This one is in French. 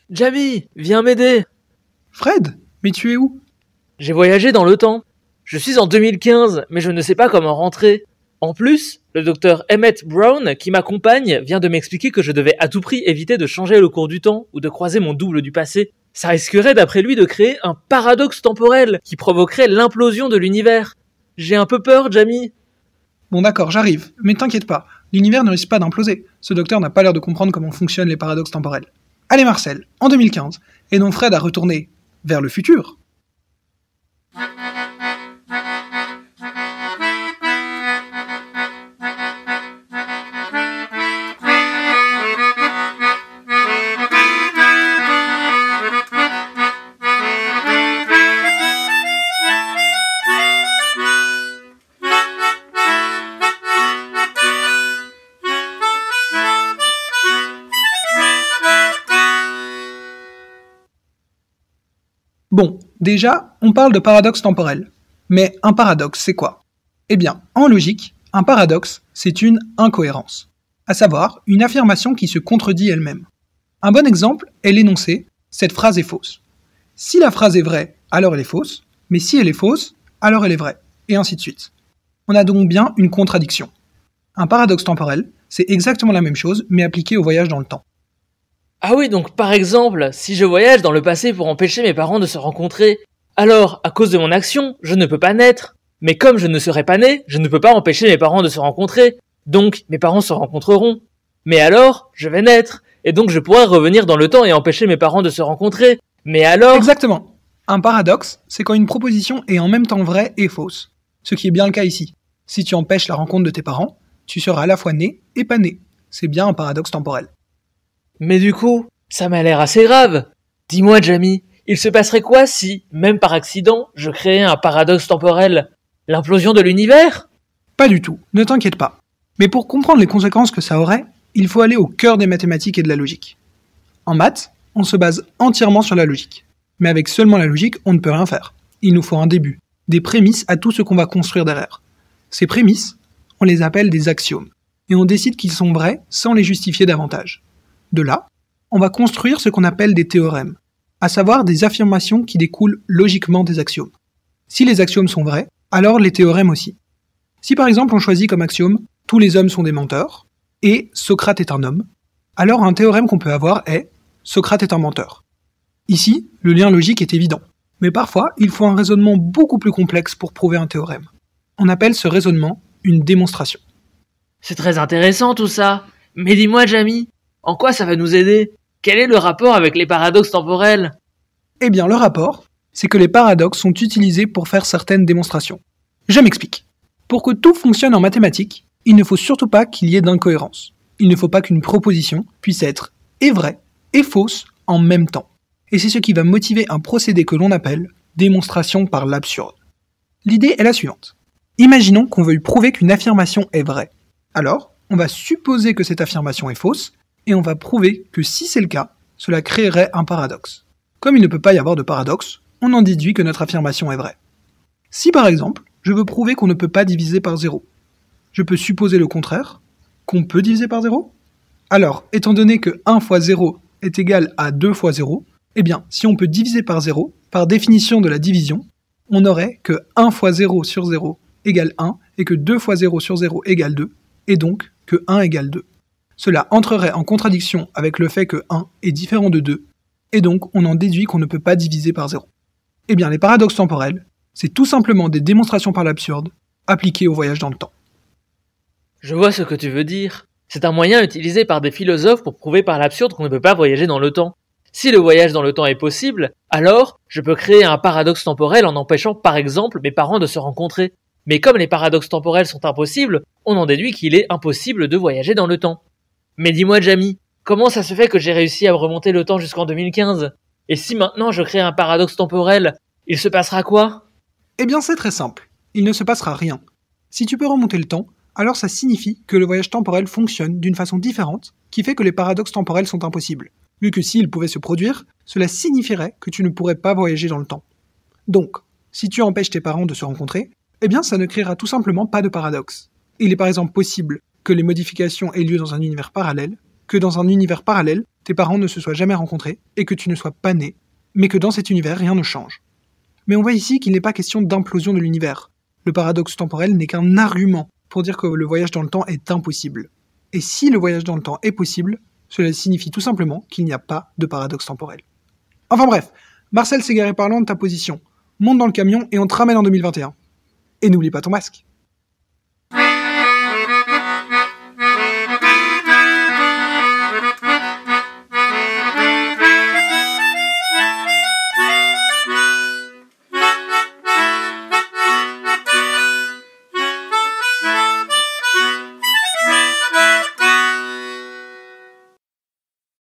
Jamie, viens m'aider. Fred, mais tu es où? J'ai voyagé dans le temps. Je suis en 2015, mais je ne sais pas comment rentrer. En plus, le docteur Emmett Brown, qui m'accompagne, vient de m'expliquer que je devais à tout prix éviter de changer le cours du temps ou de croiser mon double du passé. Ça risquerait d'après lui de créer un paradoxe temporel qui provoquerait l'implosion de l'univers. J'ai un peu peur, Jamie. Bon d'accord, j'arrive, mais t'inquiète pas, l'univers ne risque pas d'imploser. Ce docteur n'a pas l'air de comprendre comment fonctionnent les paradoxes temporels. Allez Marcel, en 2015, aidons Fred à retourner vers le futur. Bon, déjà, on parle de paradoxe temporel. Mais un paradoxe, c'est quoi? Eh bien, en logique, un paradoxe, c'est une incohérence. À savoir, une affirmation qui se contredit elle-même. Un bon exemple est l'énoncé « cette phrase est fausse ». Si la phrase est vraie, alors elle est fausse, mais si elle est fausse, alors elle est vraie, et ainsi de suite. On a donc bien une contradiction. Un paradoxe temporel, c'est exactement la même chose, mais appliqué au voyage dans le temps. Ah oui, donc par exemple, si je voyage dans le passé pour empêcher mes parents de se rencontrer, alors, à cause de mon action, je ne peux pas naître. Mais comme je ne serai pas né, je ne peux pas empêcher mes parents de se rencontrer. Donc, mes parents se rencontreront. Mais alors, je vais naître. Et donc, je pourrai revenir dans le temps et empêcher mes parents de se rencontrer. Mais alors... Exactement. Un paradoxe, c'est quand une proposition est en même temps vraie et fausse. Ce qui est bien le cas ici. Si tu empêches la rencontre de tes parents, tu seras à la fois né et pas né. C'est bien un paradoxe temporel. Mais du coup, ça m'a l'air assez grave. Dis-moi, Jamie, il se passerait quoi si, même par accident, je créais un paradoxe temporel? L'implosion de l'univers? Pas du tout, ne t'inquiète pas. Mais pour comprendre les conséquences que ça aurait, il faut aller au cœur des mathématiques et de la logique. En maths, on se base entièrement sur la logique. Mais avec seulement la logique, on ne peut rien faire. Il nous faut un début, des prémices à tout ce qu'on va construire derrière. Ces prémices, on les appelle des axiomes. Et on décide qu'ils sont vrais sans les justifier davantage. De là, on va construire ce qu'on appelle des théorèmes, à savoir des affirmations qui découlent logiquement des axiomes. Si les axiomes sont vrais, alors les théorèmes aussi. Si par exemple on choisit comme axiome « tous les hommes sont des menteurs » et « Socrate est un homme », alors un théorème qu'on peut avoir est « Socrate est un menteur ». Ici, le lien logique est évident, mais parfois il faut un raisonnement beaucoup plus complexe pour prouver un théorème. On appelle ce raisonnement une démonstration. C'est très intéressant tout ça. Mais dis-moi, Jamie, en quoi ça va nous aider? Quel est le rapport avec les paradoxes temporels? Eh bien, le rapport, c'est que les paradoxes sont utilisés pour faire certaines démonstrations. Je m'explique. Pour que tout fonctionne en mathématiques, il ne faut surtout pas qu'il y ait d'incohérence. Il ne faut pas qu'une proposition puisse être et vraie et fausse en même temps. Et c'est ce qui va motiver un procédé que l'on appelle démonstration par l'absurde. L'idée est la suivante. Imaginons qu'on veuille prouver qu'une affirmation est vraie. Alors, on va supposer que cette affirmation est fausse, et on va prouver que si c'est le cas, cela créerait un paradoxe. Comme il ne peut pas y avoir de paradoxe, on en déduit que notre affirmation est vraie. Si par exemple, je veux prouver qu'on ne peut pas diviser par 0, je peux supposer le contraire, qu'on peut diviser par 0. Alors, étant donné que 1 fois 0 est égal à 2 fois 0, eh bien, si on peut diviser par 0, par définition de la division, on n'aurait que 1 fois 0 sur 0 égale 1, et que 2 fois 0 sur 0 égale 2, et donc que 1 égale 2. Cela entrerait en contradiction avec le fait que 1 est différent de 2, et donc on en déduit qu'on ne peut pas diviser par 0. Eh bien, les paradoxes temporels, c'est tout simplement des démonstrations par l'absurde, appliquées au voyage dans le temps. Je vois ce que tu veux dire. C'est un moyen utilisé par des philosophes pour prouver par l'absurde qu'on ne peut pas voyager dans le temps. Si le voyage dans le temps est possible, alors je peux créer un paradoxe temporel en empêchant par exemple mes parents de se rencontrer. Mais comme les paradoxes temporels sont impossibles, on en déduit qu'il est impossible de voyager dans le temps. Mais dis-moi, Jamie, comment ça se fait que j'ai réussi à remonter le temps jusqu'en 2015? Et si maintenant je crée un paradoxe temporel, il se passera quoi? Eh bien, c'est très simple. Il ne se passera rien. Si tu peux remonter le temps, alors ça signifie que le voyage temporel fonctionne d'une façon différente, qui fait que les paradoxes temporels sont impossibles. Vu que s'ils pouvaient se produire, cela signifierait que tu ne pourrais pas voyager dans le temps. Donc, si tu empêches tes parents de se rencontrer, eh bien ça ne créera tout simplement pas de paradoxe. Il est par exemple possible que les modifications aient lieu dans un univers parallèle, que dans un univers parallèle, tes parents ne se soient jamais rencontrés et que tu ne sois pas né, mais que dans cet univers, rien ne change. Mais on voit ici qu'il n'est pas question d'implosion de l'univers. Le paradoxe temporel n'est qu'un argument pour dire que le voyage dans le temps est impossible. Et si le voyage dans le temps est possible, cela signifie tout simplement qu'il n'y a pas de paradoxe temporel. Enfin bref, Marcel s'égarait parlant de ta position. Monte dans le camion et on te ramène en 2021. Et n'oublie pas ton masque.